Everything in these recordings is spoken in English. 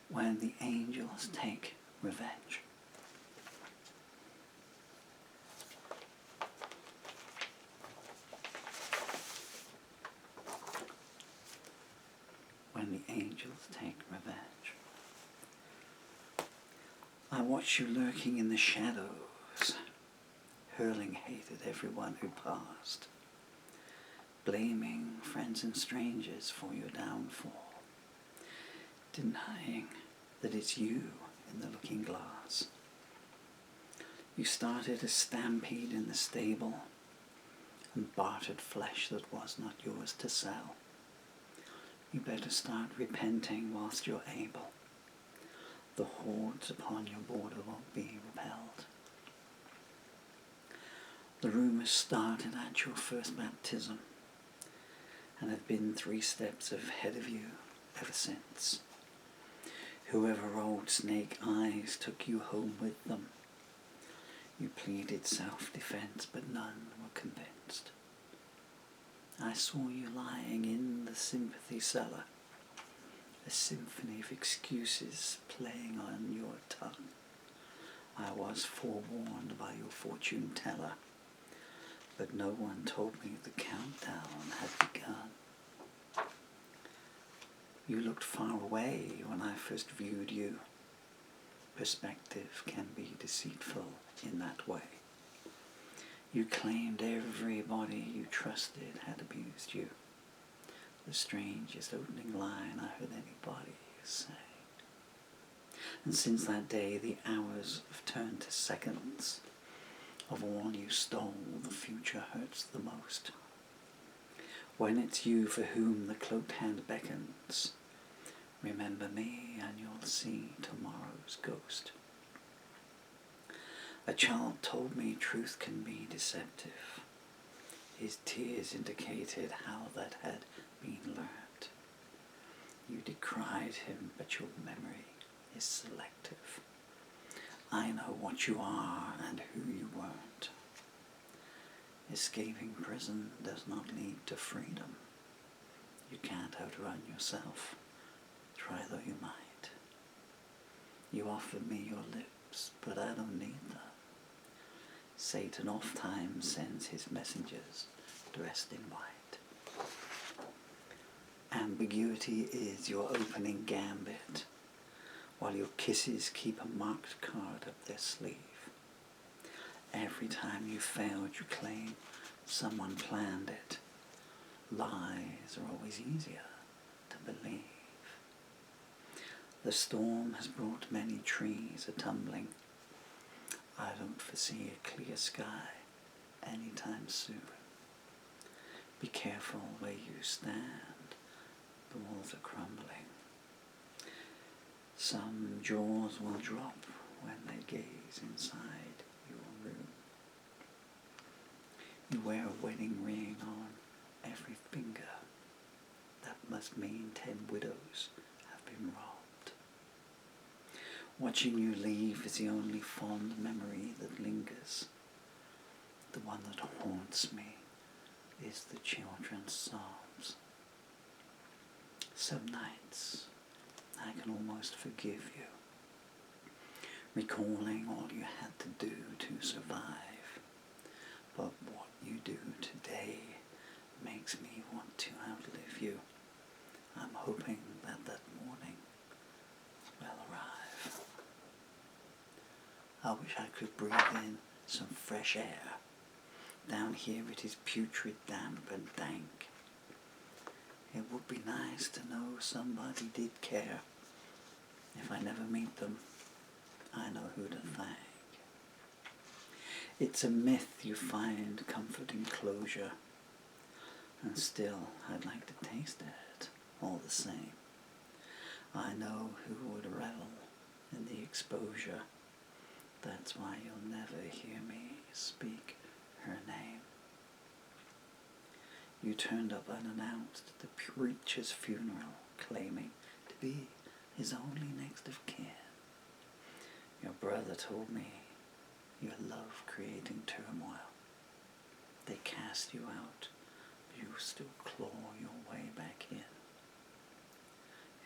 When the angels take revenge. When the angels take revenge. I watch you lurking in the shadows, hurling hate at everyone who passed, blaming friends and strangers for your downfall, denying that it's you in the looking glass. You started a stampede in the stable and bartered flesh that was not yours to sell. You better start repenting whilst you're able. The hordes upon your border won't be repelled. The rumours started at your first baptism and have been 3 steps ahead of you ever since. Whoever rolled snake eyes took you home with them. You pleaded self-defense, but none were convinced. I saw you lying in the sympathy cellar, a symphony of excuses playing on your tongue. I was forewarned by your fortune teller, but no one told me the countdown had begun. You looked far away when I first viewed you. Perspective can be deceitful in that way. You claimed everybody you trusted had abused you. The strangest opening line I heard anybody say. And since that day the hours have turned to seconds. Of all you stole, the future hurts the most. When it's you for whom the cloaked hand beckons, remember me and you'll see tomorrow's ghost. A child told me truth can be deceptive. His tears indicated how that had been learnt. You decried him, but your memory is selective. I know what you are and who you weren't. Escaping prison does not lead to freedom. You can't outrun yourself, try though you might. You offered me your lips, but I don't need them. Satan oft-times sends his messengers dressed in white. Ambiguity is your opening gambit, while your kisses keep a marked card up their sleeve. Every time you failed, you claim someone planned it. Lies are always easier to believe. The storm has brought many trees a-tumbling. I don't foresee a clear sky anytime soon. Be careful where you stand. The walls are crumbling. Some jaws will drop when they gaze inside your room. You wear a wedding ring on every finger. That must mean 10 widows have been robbed. Watching you leave is the only fond memory that lingers. The one that haunts me is the children's sobs. Some nights I can almost forgive you, recalling all you had to do to survive. But what you do today makes me want to outlive you. I'm hoping that that morning will arrive. I wish I could breathe in some fresh air. Down here it is putrid, damp and dank. It would be nice to know somebody did care. If I never meet them, I know who to thank. It's a myth you find comfort in closure, and still I'd like to taste it all the same. I know who would revel in the exposure. That's why you'll never hear me speak her name. You turned up unannounced at the preacher's funeral, claiming to be his only next of kin. Your brother told me you love creating turmoil. They cast you out, but you still claw your way back in.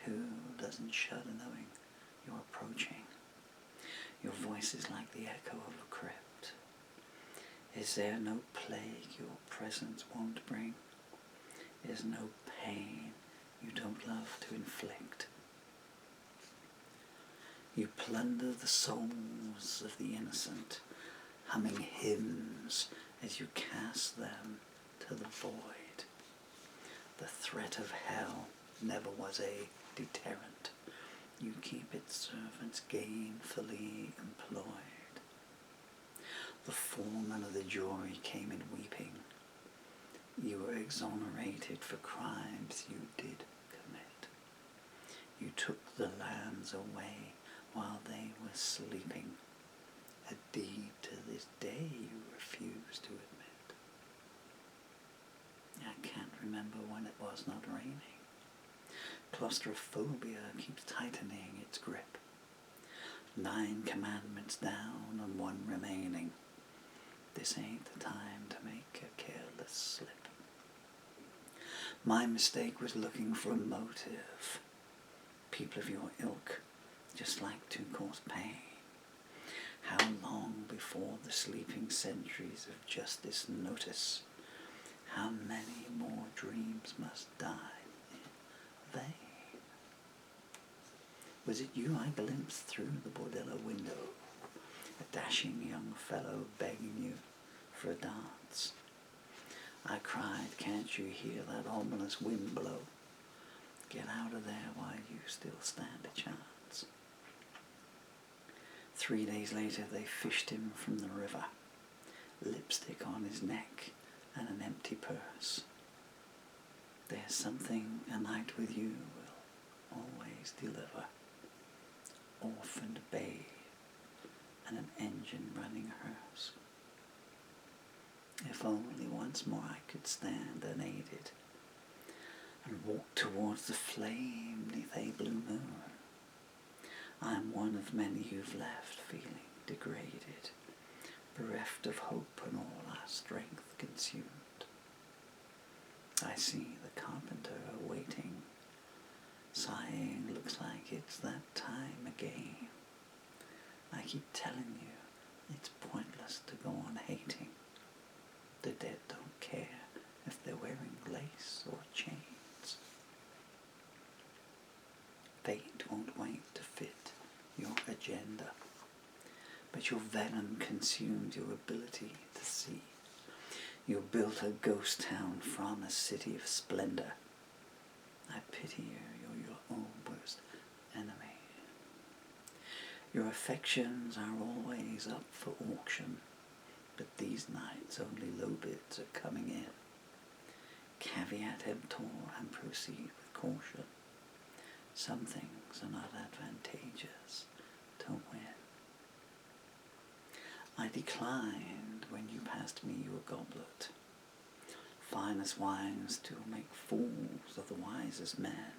Who doesn't shudder knowing you're approaching? Your voice is like the echo of a crypt. Is there no plague your presence won't bring? Is no pain you don't love to inflict? You plunder the souls of the innocent, humming hymns as you cast them to the void. The threat of hell never was a deterrent. You keep its servants gainfully employed. The foreman of the jury came in weeping. You were exonerated for crimes you did commit. You took the lambs away while they were sleeping, a deed to this day you refuse to admit. I can't remember when it was not raining. Claustrophobia keeps tightening its grip. 9 commandments down and 1 remaining. This ain't the time to make a careless slip. My mistake was looking for a motive. People of your ilk just like to cause pain. How long before the sleeping centuries of justice notice? How many more dreams must die in vain? Was it you I glimpsed through the bordello window, a dashing young fellow begging you for a dance? I cried, can't you hear that ominous wind blow? Get out of there while you still stand a chance. 3 days later they fished him from the river, lipstick on his neck and an empty purse. There's something a night with you will always deliver. Orphaned babe and an engine running hearse. If only once more I could stand unaided and walk towards the flame neath a blue moon. I'm one of many you've left feeling degraded, bereft of hope and all our strength consumed. I see the carpenter waiting, sighing, looks like it's that time again. I keep telling you it's pointless to go on hating. The dead don't care if they're wearing lace or chains. Fate won't wait to fit your agenda, but your venom consumed your ability to see. You built a ghost town from a city of splendor. I pity you, you're your own worst enemy. Your affections are always up for auction, but these nights only low bids are coming in. Caveat emptor and proceed with caution. Some things are not advantageous to win. I declined when you passed me your goblet. Finest wines to make fools of the wisest men.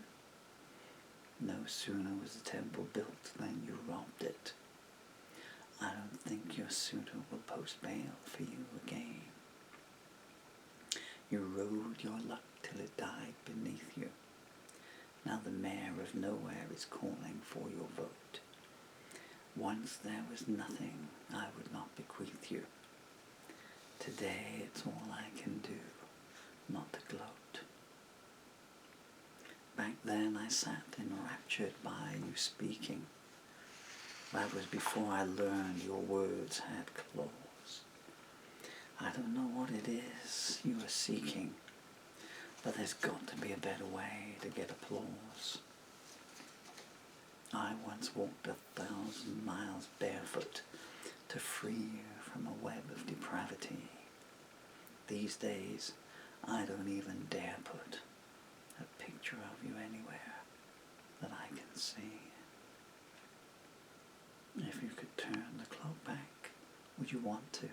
No sooner was the temple built than you robbed it. I don't think your suitor will post bail for you again. You rode your luck till it died beneath you. Now the mayor of nowhere is calling for your vote. Once there was nothing I would not bequeath you. Today it's all I can do, not to gloat. Back then I sat enraptured by you speaking. That was before I learned your words had claws. I don't know what it is you are seeking, but there's got to be a better way to get applause. I once walked 1,000 miles barefoot to free you from a web of depravity. These days, I don't even dare put a picture of you anywhere that I can see. If you could turn the clock back, would you want to?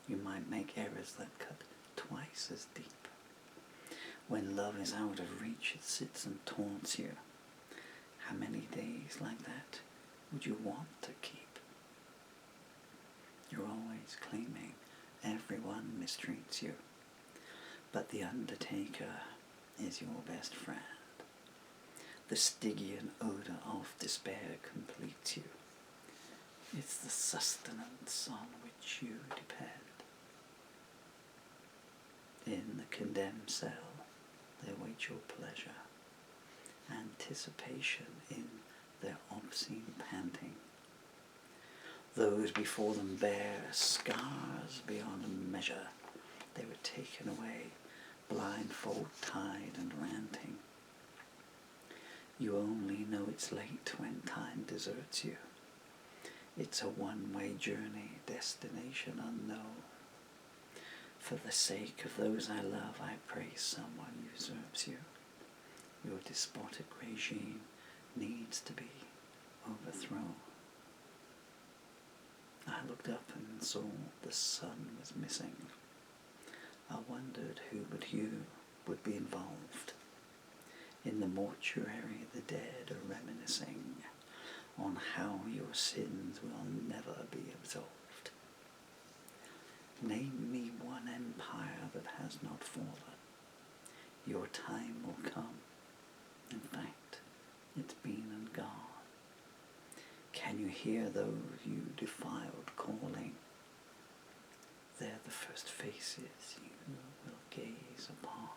You might make errors that cut twice as deep. When love is out of reach, it sits and taunts you. How many days like that would you want to keep? You're always claiming everyone mistreats you, but the undertaker is your best friend. The Stygian odour of despair completes you. It's the sustenance on which you depend. In the condemned cell, they wait your pleasure, anticipation in their obscene panting. Those before them bear scars beyond measure. They were taken away, blindfold, tied and ranting. You only know it's late when time deserts you. It's a one-way journey, destination unknown. For the sake of those I love, I pray someone usurps you. Your despotic regime needs to be overthrown. I looked up and saw the sun was missing. I wondered who but you would be involved. In the mortuary, the dead are reminiscing on how your sins will never be absolved. Name me one empire that has not fallen. Your time will come. In fact, it's been and gone. Can you hear those you defiled calling? They're the first faces you will gaze upon.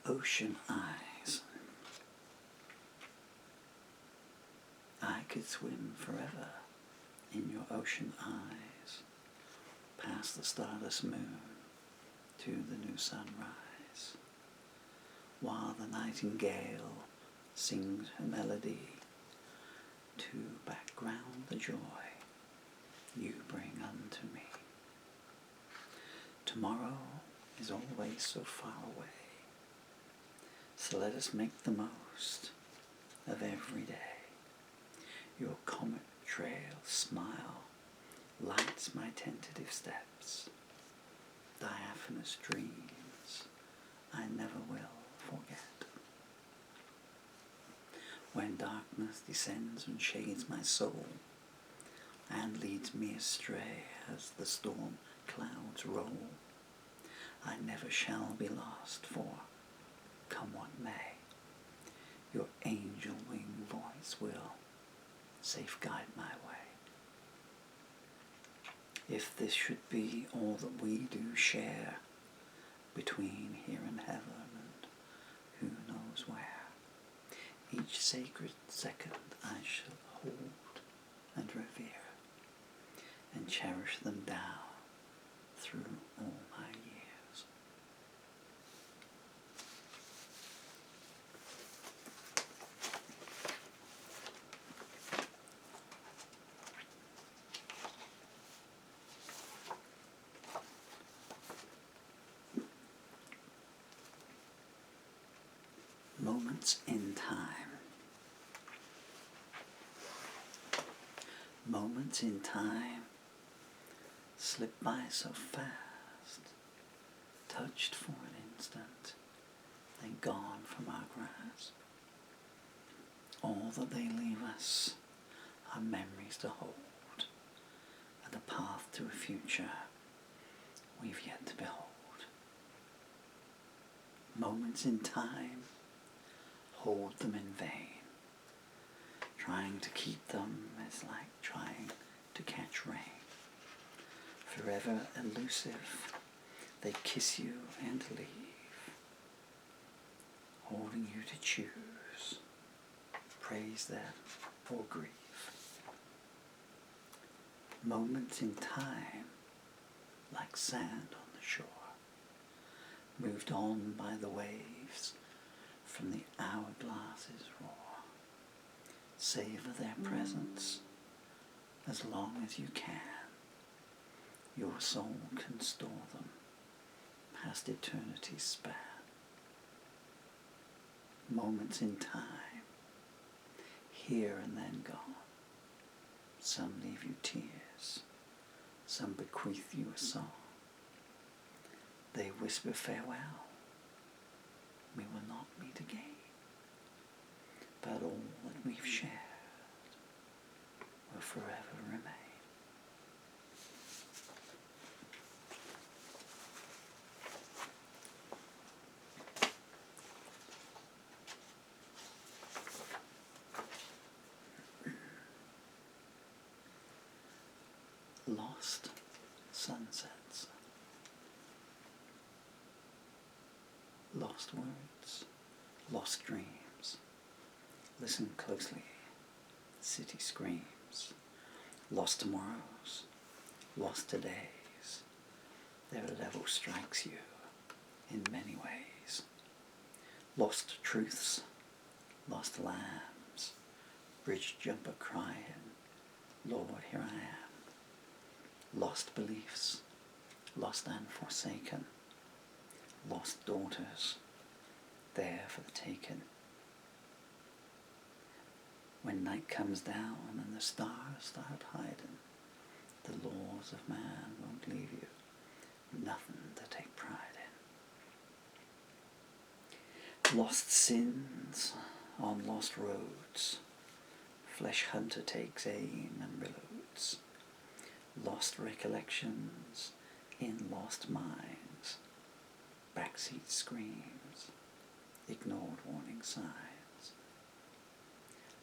Ocean eyes. I could swim forever in your ocean eyes, past the starless moon to the new sunrise, while the nightingale sings her melody to background the joy you bring unto me. Tomorrow is always so far away. So let us make the most of every day. Your comet trail smile lights my tentative steps. Diaphanous dreams I never will forget. When darkness descends and shades my soul and leads me astray as the storm clouds roll, I never shall be lost, for come what may, your angel-winged voice will safeguard my way. If this should be all that we do share between here and heaven and who knows where, each sacred second I shall hold and revere and cherish them down through all my years. Moments in time. Moments in time slip by so fast, touched for an instant, then gone from our grasp. All that they leave us are memories to hold, and a path to a future we've yet to behold. Moments in time, hold them in vain. Trying to keep them is like trying to catch rain. Forever elusive, they kiss you and leave, holding you to choose, praise them or grieve. Moments in time, like sand on the shore, moved on by the waves from the hourglass's roar. Savor their presence as long as you can. Your soul can store them past eternity's span. Moments in time, here and then gone. Some leave you tears, some bequeath you a song. They whisper farewell, we will not meet again, but all that we've shared will forever remain. Lost sunsets, lost words, lost dreams. Listen closely, city screams. Lost tomorrows, lost todays. Their level strikes you in many ways. Lost truths, lost lambs. Bridge jumper crying, Lord, here I am. Lost beliefs, lost and forsaken. Lost daughters, there for the taking. When night comes down and the stars start hiding, the laws of man won't leave you nothing to take pride in. Lost sins on lost roads, flesh hunter takes aim and reloads. Lost recollections in lost minds, backseat screams, ignored warning signs.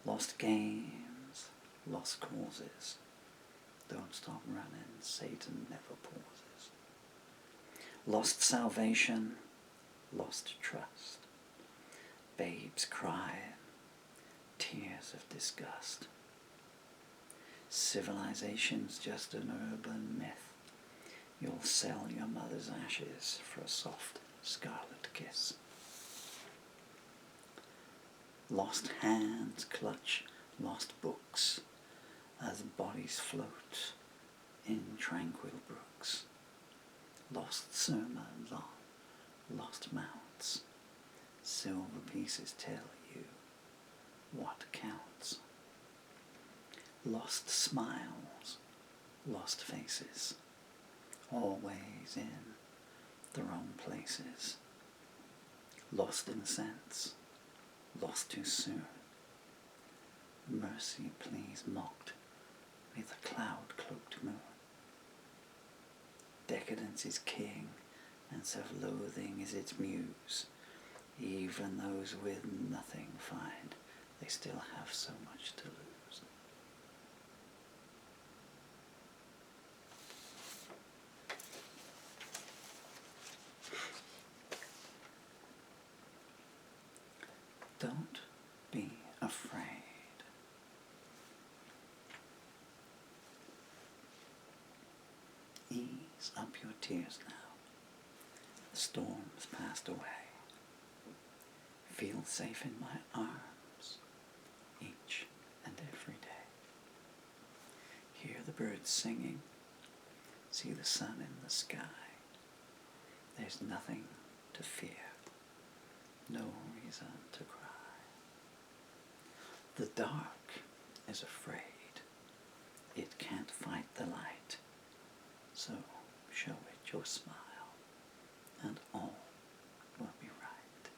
Lost games, lost causes, don't stop running, Satan never pauses. Lost salvation, lost trust, babes crying, tears of disgust. Civilization's just an urban myth. You'll sell your mother's ashes for a soft scarlet kiss. Lost hands clutch lost books as bodies float in tranquil brooks. Lost sermons on lost mounts. Silver pieces tell you what counts. Lost smiles, lost faces, always in the wrong places. Lost innocence, lost too soon. Mercy, please, mocked with a cloud-cloaked moon. Decadence is king, and self-loathing is its muse. Even those with nothing find they still have so much to lose. Don't be afraid. Ease up your tears now. The storm's passed away. Feel safe in my arms each and every day. Hear the birds singing. See the sun in the sky. There's nothing to fear. No reason to cry. The dark is afraid. It can't fight the light. So show it your smile, and all will be right.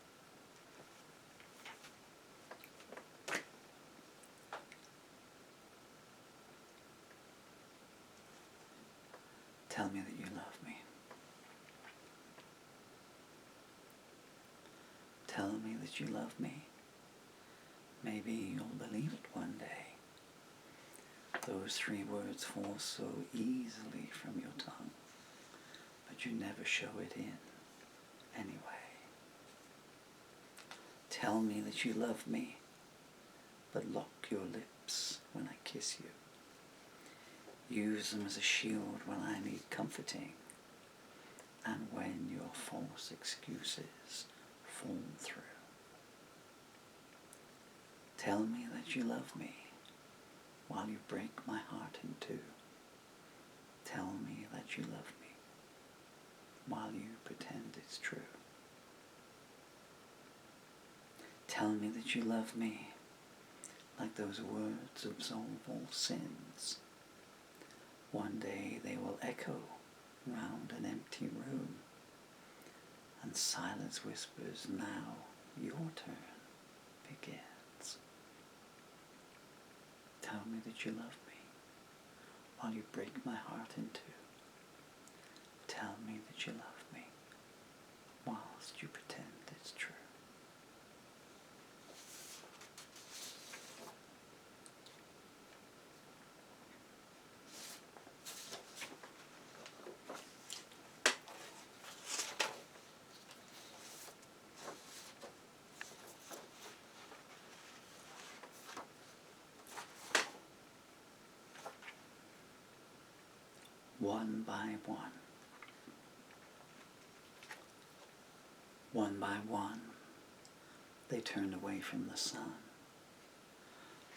Tell me that you love me. Tell me that you love me. Maybe you'll believe it one day. Those 3 words fall so easily from your tongue, but you never show it in anyway. Tell me that you love me, but lock your lips when I kiss you. Use them as a shield when I need comforting, and when your false excuses fall through. Tell me that you love me while you break my heart in two. Tell me that you love me while you pretend it's true. Tell me that you love me like those words absolve all sins. One day they will echo round an empty room, and silence whispers, now your turn begins. Tell me that you love me while you break my heart in two. Tell me that you love me whilst you pretend it's true. One by one, they turned away from the sun.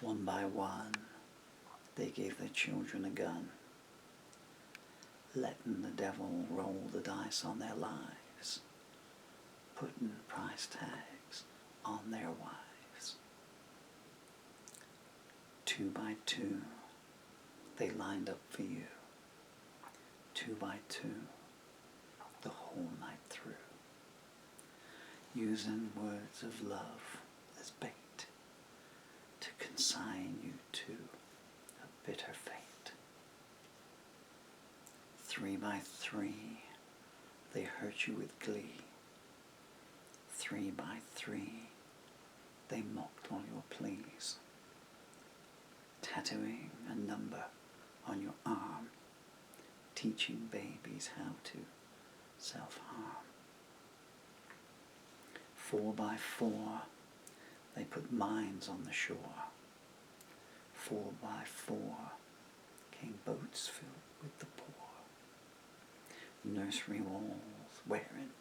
One by one, they gave their children a gun, letting the devil roll the dice on their lives, putting price tags on their wives. Two by two, they lined up for you. Two by two, the whole night through, using words of love as bait to consign you to a bitter fate. Three by three, they hurt you with glee. Three by three, they mocked all your pleas, tattooing a number on your arm, teaching babies how to self-harm. Four by four, they put mines on the shore. Four by four, came boats filled with the poor. Nursery walls wearing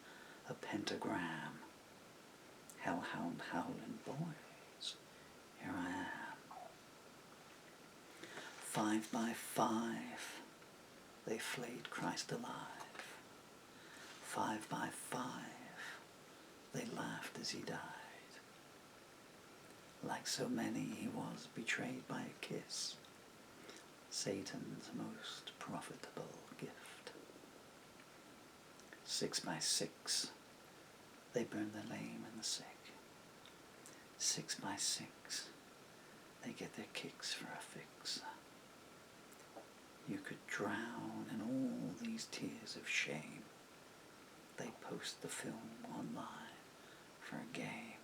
a pentagram. Hellhound howling boys, here I am. Five by five, they flayed Christ alive. Five by five, they laughed as he died. Like so many, he was betrayed by a kiss, Satan's most profitable gift. Six by six, they burned the lame and the sick. Six by six, they get their kicks for a fix. You could drown in all these tears of shame. They post the film online for a game.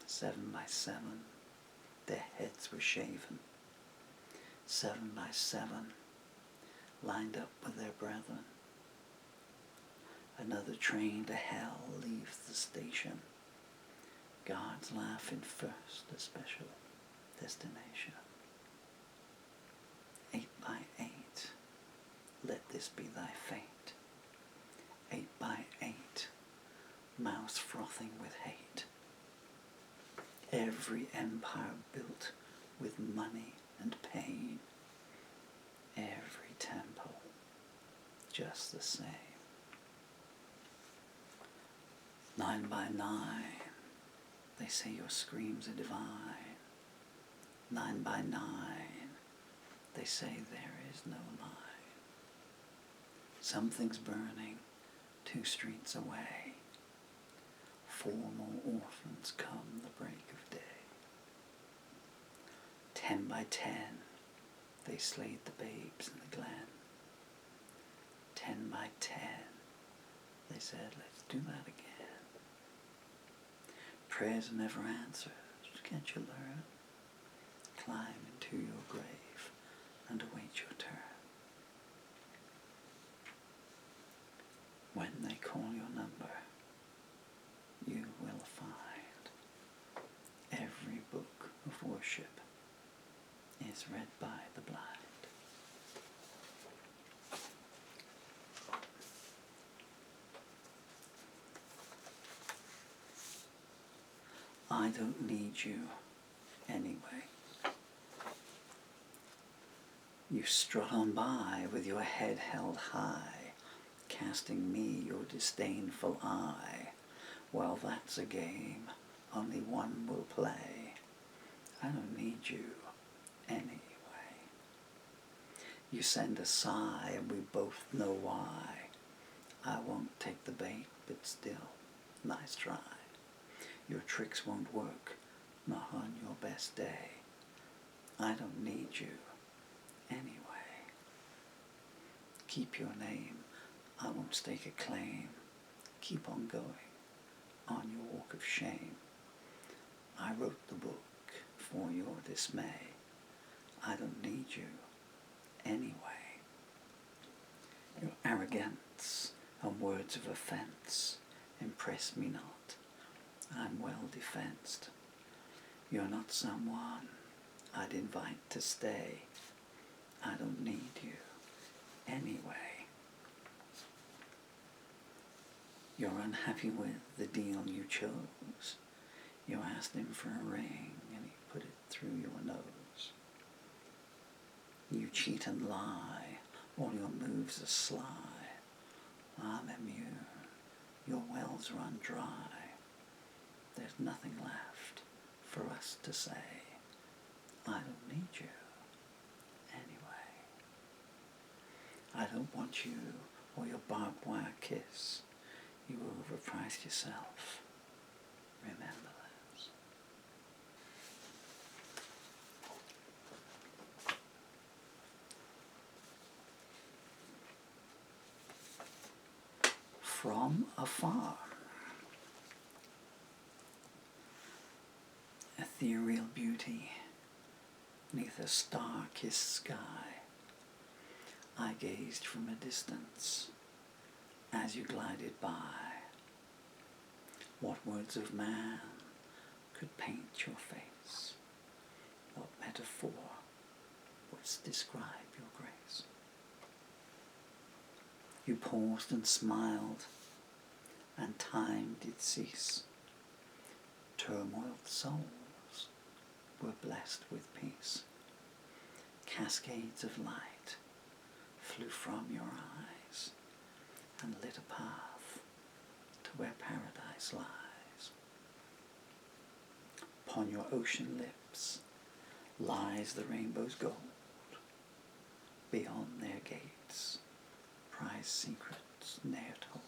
Seven by seven, their heads were shaven. Seven by seven, lined up with their brethren. Another train to hell leaves the station. God's laughing first, a special destination. 8 by 8, let this be thy fate. 8 by 8, mouths frothing with hate. Every empire built with money and pain. Every temple just the same. 9 by 9, they say your screams are divine. 9 by 9, they say there is no line. Something's burning 2 streets away. 4 more orphans come the break of day. 10 by 10, they slayed the babes in the glen. 10 by 10, they said, let's do that again. Prayers are never answered, can't you learn? Climb into your grave and await your turn. When they call your number, you will find every book of worship is read by the blind. I don't need you anyway. You strut on by with your head held high, casting me your disdainful eye. Well, that's a game only one will play. I don't need you anyway. You send a sigh and we both know why. I won't take the bait, but still, nice try. Your tricks won't work, not on your best day. I don't need you anyway. Keep your name, I won't stake a claim. Keep on going on your walk of shame. I wrote the book for your dismay. I don't need you anyway. Your arrogance and words of offence impress me not. I'm well defenced. You're not someone I'd invite to stay. I don't need you anyway. You're unhappy with the deal you chose. You asked him for a ring and he put it through your nose. You cheat and lie, all your moves are sly. I'm immune, your wells run dry. There's nothing left for us to say. I don't need you anyway. I don't want you or your barbed wire kiss. You overpriced yourself. Remember this. From afar. Ethereal beauty, neath a star-kissed sky, I gazed from a distance as you glided by. What words of man could paint your face? What metaphor would describe your grace? You paused and smiled, and time did cease. Turmoiled souls were blessed with peace. Cascades of light flew from your eyes and lit a path to where paradise lies. Upon your ocean lips lies the rainbow's gold. Beyond their gates, prized secrets ne'er told.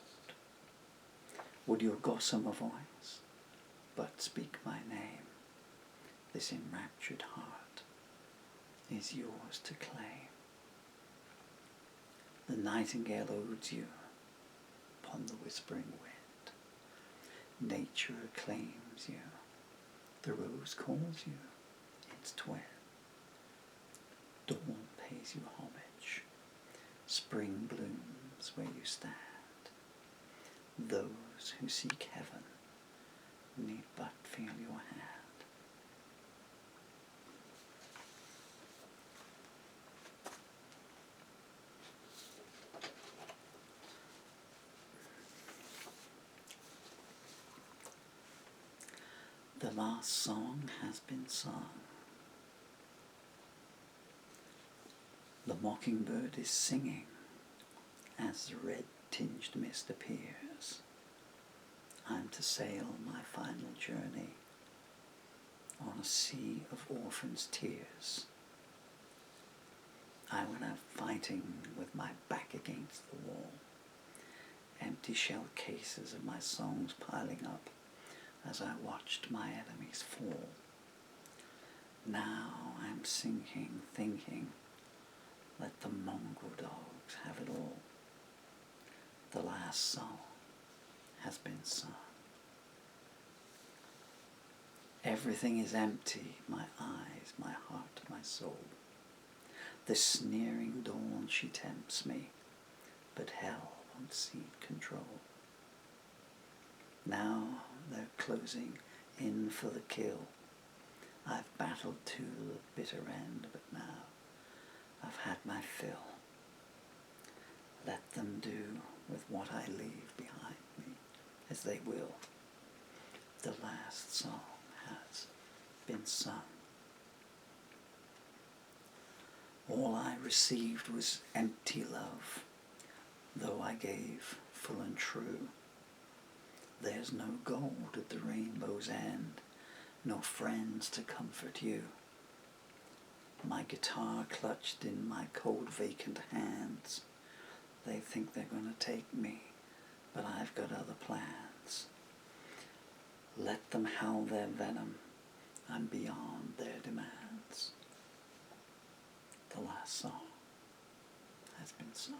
Would your gossamer voice but speak my name? This enraptured heart is yours to claim. The nightingale odes you upon the whispering wind. Nature acclaims you, the rose calls you its twin. Dawn pays you homage, spring blooms where you stand. Those who seek heaven need but feel your hand. The last song has been sung. The mockingbird is singing as the red-tinged mist appears. I'm to sail my final journey on a sea of orphans' tears. I went out fighting with my back against the wall, empty shell cases of my songs piling up as I watched my enemies fall. Now I'm sinking, thinking, let the mongrel dogs have it all. The last song has been sung. Everything is empty, my eyes, my heart, my soul. The sneering dawn she tempts me, but hell won't cede control. Now they're closing in for the kill. I've battled to the bitter end, but now I've had my fill. Let them do with what I leave behind me as they will. The last song has been sung. All I received was empty love, though I gave full and true. There's no gold at the rainbow's end, no friends to comfort you. My guitar clutched in my cold vacant hands. They think they're going to take me, but I've got other plans. Let them howl their venom, I'm beyond their demands. The last song has been sung.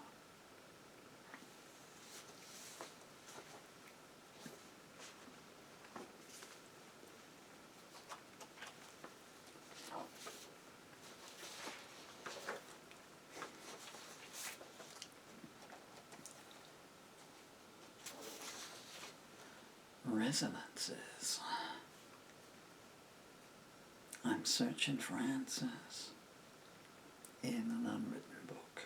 Resonances. I'm searching for answers in an unwritten book.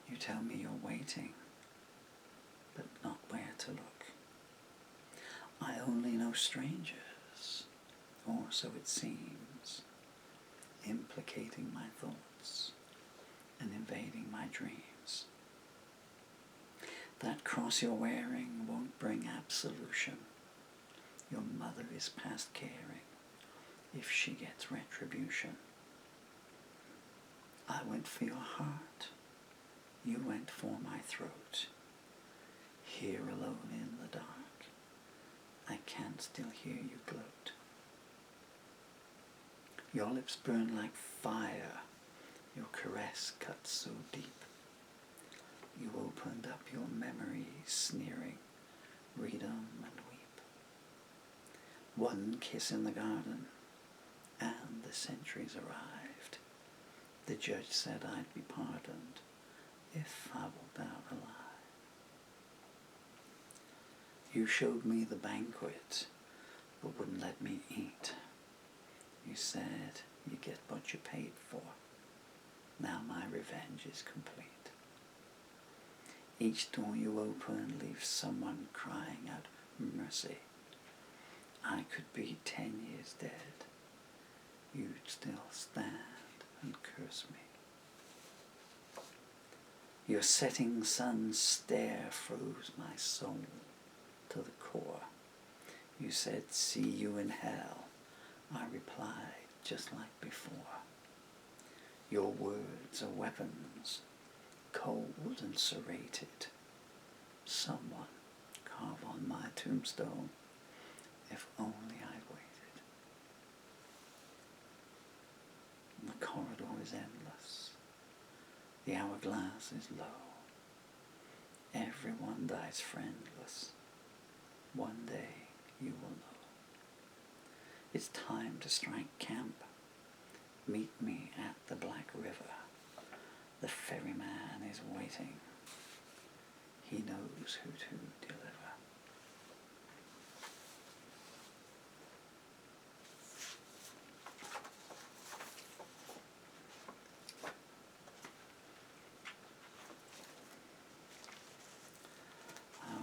You tell me you're waiting, but not where to look. I only know strangers, or so it seems, implicating my thoughts and invading my dreams. That cross you're wearing won't bring absolution. Your mother is past caring if she gets retribution. I went for your heart, you went for my throat. Here alone in the dark, I can still hear you gloat. Your lips burn like fire, your caress cuts so deep. You opened up your memories, sneering, read 'em and weep. One kiss in the garden, and the centuries arrived. The judge said I'd be pardoned if I walked out alive. You showed me the banquet, but wouldn't let me eat. You said you get what you paid for. Now my revenge is complete. Each door you open leaves someone crying out mercy. I could be 10 years dead. You'd still stand and curse me. Your setting sun's stare froze my soul to the core. You said, see you in hell. I replied, just like before. Your words are weapons, cold and serrated. Someone carve on my tombstone, if only I'd waited. The corridor is endless. The hourglass is low. Everyone dies friendless. One day you will know. It's time to strike camp. Meet me at the Black River. The ferryman is waiting. He knows who to deliver.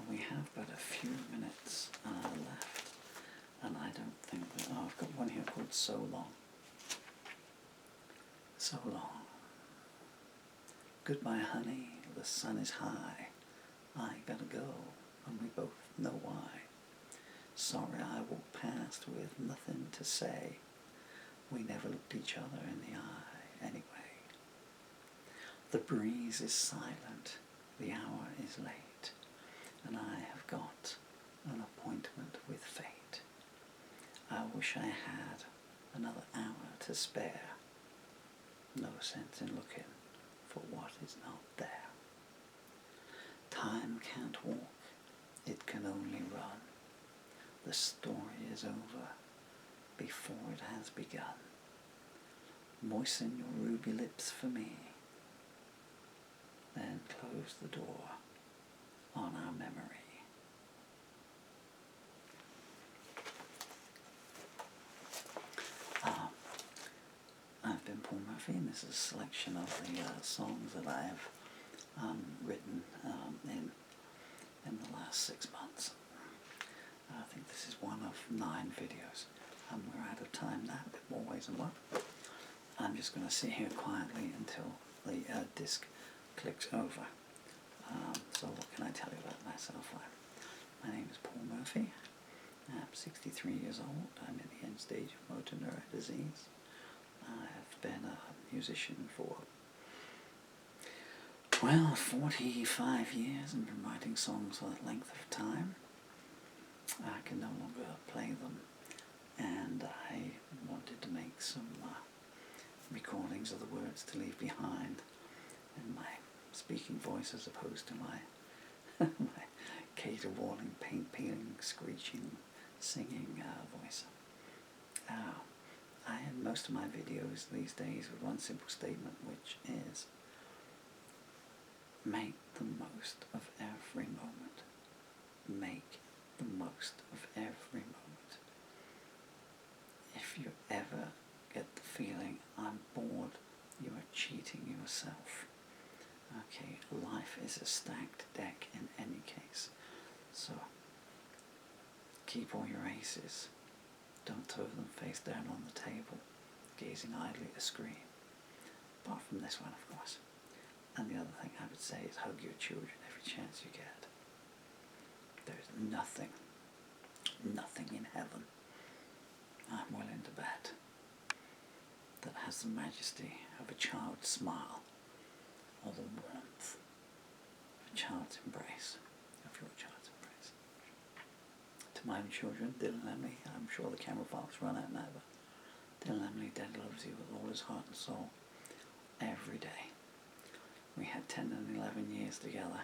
We have but a few minutes left, and I don't think that... Oh, I've got one here called So Long. So long. Goodbye, honey, the sun is high. I gotta go, and we both know why. Sorry I walked past with nothing to say. We never looked each other in the eye anyway. The breeze is silent, the hour is late, and I have got an appointment with fate. I wish I had another hour to spare. No sense in looking for what is not there. Time can't walk, it can only run. The story is over before it has begun. Moisten your ruby lips for me, then close the door on our memory. I've been Paul Murphy, and this is a selection of the songs that I have written in the last 6 months. I think this is one of 9 videos. We're out of time now, a bit more ways than one. I'm just going to sit here quietly until the disc clicks over. So what can I tell you about myself? My name is Paul Murphy. I'm 63 years old. I'm in the end stage of motor neuron disease. I've been a musician for, well, 45 years and been writing songs for that length of time. I can no longer play them, and I wanted to make some recordings of the words to leave behind in my speaking voice as opposed to my my caterwauling, paint-peeling, screeching, singing voice. I end most of my videos these days with one simple statement, which is make the most of every moment. Make the most of every moment. If you ever get the feeling I'm bored, you are cheating yourself. Okay, life is a stacked deck in any case, so keep all your aces. Don't throw them face down on the table, gazing idly at a screen. Apart from this one, of course. And the other thing I would say is hug your children every chance you get. There's nothing in heaven, I'm willing to bet, that has the majesty of a child's smile or the warmth of a child's embrace, of your child's embrace. To my own children, Dylan Emily, I'm sure the camera files run out now, but Dylan Emily, Dad loves you with all his heart and soul every day. We had 10 and 11 years together,